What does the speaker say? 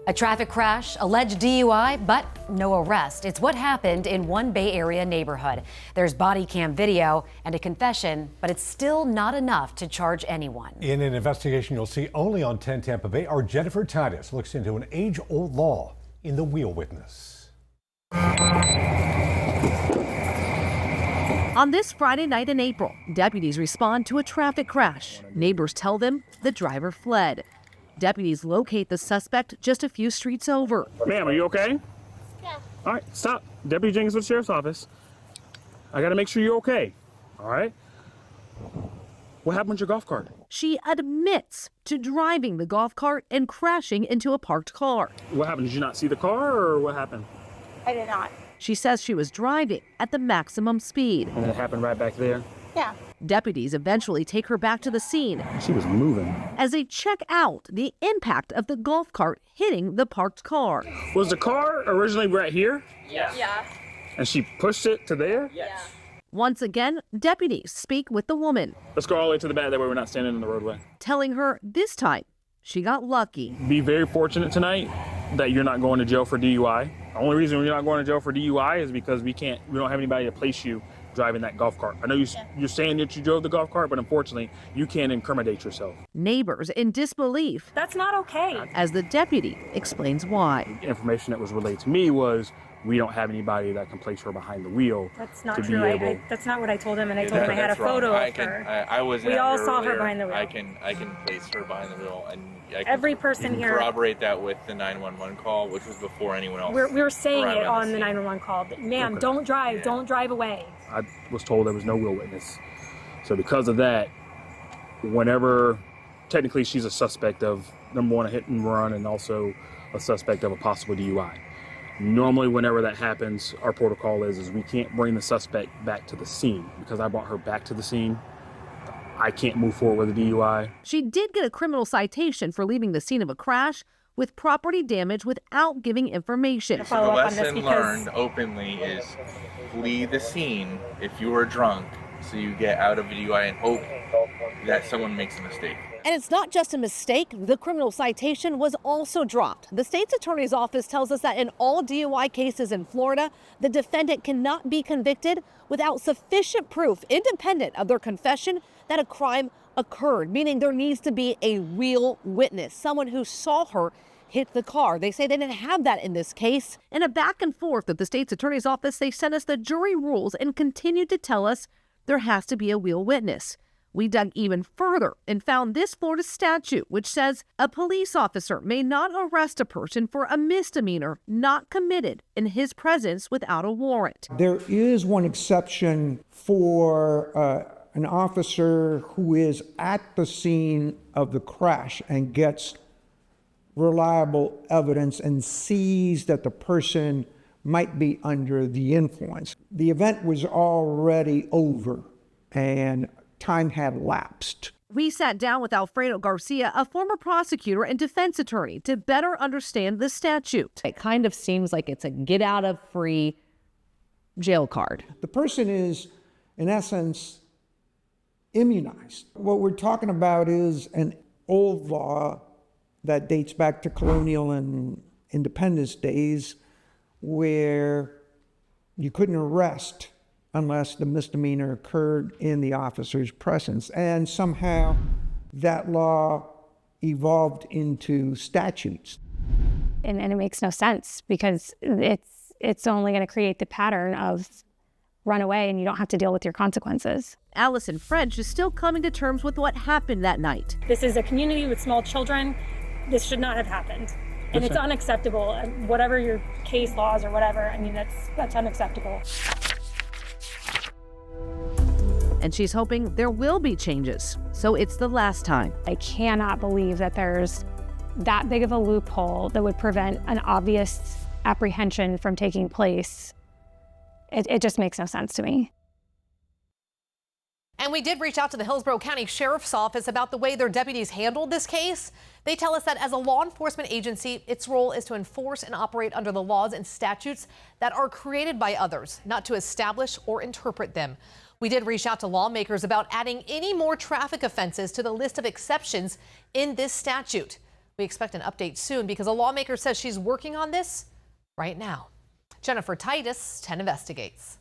A traffic crash, alleged DUI, but no arrest. It's what happened in one Bay Area neighborhood. There's body cam video and a confession, but it's still not enough to charge anyone. In an investigation you'll see only on 10 Tampa Bay, our Jennifer Titus looks into an age-old law in The Wheel Witness. On this Friday night in April, deputies respond to a traffic crash. Neighbors tell them the driver fled. Deputies locate the suspect just a few streets over. Ma'am, are you okay? Yeah. All right, stop. Deputy Jenkins with the Sheriff's Office. I got to make sure you're okay. All right? What happened with your golf cart? She admits to driving the golf cart and crashing into a parked car. What happened? Did you not see the car or what happened? I did not. She says she was driving at the maximum speed. And it happened right back there? Yeah. Deputies eventually take her back to the scene She was moving. as they check out the impact of the golf cart hitting the parked car. Was the car originally right here? Yeah. And she pushed it to there? Yeah. Once again, deputies speak with the woman, Let's go all the way to the back. That way we're not standing in the roadway. telling her this time she got lucky. Be very fortunate tonight that you're not going to jail for DUI. The only reason you're not going to jail for DUI is because we don't have anybody to place you driving that golf cart. I know you're saying that you drove the golf cart, but unfortunately, you can't incriminate yourself. Neighbors in disbelief That's not okay. as the deputy explains why. Information that was relayed to me was we don't have anybody that can place her behind the wheel. That's not to true. be able. That's not what I told him, and I told him I had a That's wrong. photo I of can, her. I was. We at all her saw her earlier. behind the wheel. I can place her behind the wheel, and I can, Every person you can here- corroborate that with the 911 call, which was before anyone else. We were saying arrived it on on the scene. 911 call. But, ma'am, Okay. don't drive. Yeah. Don't drive away. I was told there was no wheel witness. So because of that, whenever technically she's a suspect of, number one, a hit and run, and also a suspect of a possible DUI. Normally, whenever that happens, our protocol is we can't bring the suspect back to the scene. Because I brought her back to the scene, I can't move forward with a DUI. She did get a criminal citation for leaving the scene of a crash with property damage without giving information. The Follow up on this lesson because learned openly is flee the scene if you are drunk, so you get out of a DUI and hope that someone makes a mistake. And it's not just a mistake. The criminal citation was also dropped. The state's attorney's office tells us that in all DUI cases in Florida, the defendant cannot be convicted without sufficient proof, independent of their confession, that a crime occurred, meaning there needs to be a real witness, someone who saw her hit the car. They say they didn't have that in this case. In a back and forth at the state's attorney's office, they sent us the jury rules and continued to tell us there has to be a real witness. We dug even further and found this Florida statute, which says a police officer may not arrest a person for a misdemeanor not committed in his presence without a warrant. There is one exception for an officer who is at the scene of the crash and gets reliable evidence and sees that the person might be under the influence. The event was already over and time had lapsed. We sat down with Alfredo Garcia, a former prosecutor and defense attorney, to better understand the statute. It kind of seems like it's a get out of free jail card. The person is, in essence, immunized. What we're talking about is an old law that dates back to colonial and independence days where you couldn't arrest unless the misdemeanor occurred in the officer's presence. And somehow that law evolved into statutes. And it makes no sense because it's only going to create the pattern of run away and you don't have to deal with your consequences. Allison French is still coming to terms with what happened that night. this is a community with small children. This should not have happened. And it's unacceptable. And whatever your case laws or whatever, I mean, that's unacceptable. And she's hoping there will be changes, so it's the last time. I cannot believe that there's that big of a loophole that would prevent an obvious apprehension from taking place. It just makes no sense to me. And we did reach out to the Hillsborough County Sheriff's Office about the way their deputies handled this case. They tell us that as a law enforcement agency, its role is to enforce and operate under the laws and statutes that are created by others, not to establish or interpret them. We did reach out to lawmakers about adding any more traffic offenses to the list of exceptions in this statute. We expect an update soon because a lawmaker says she's working on this right now. Jennifer Titus, 10 Investigates.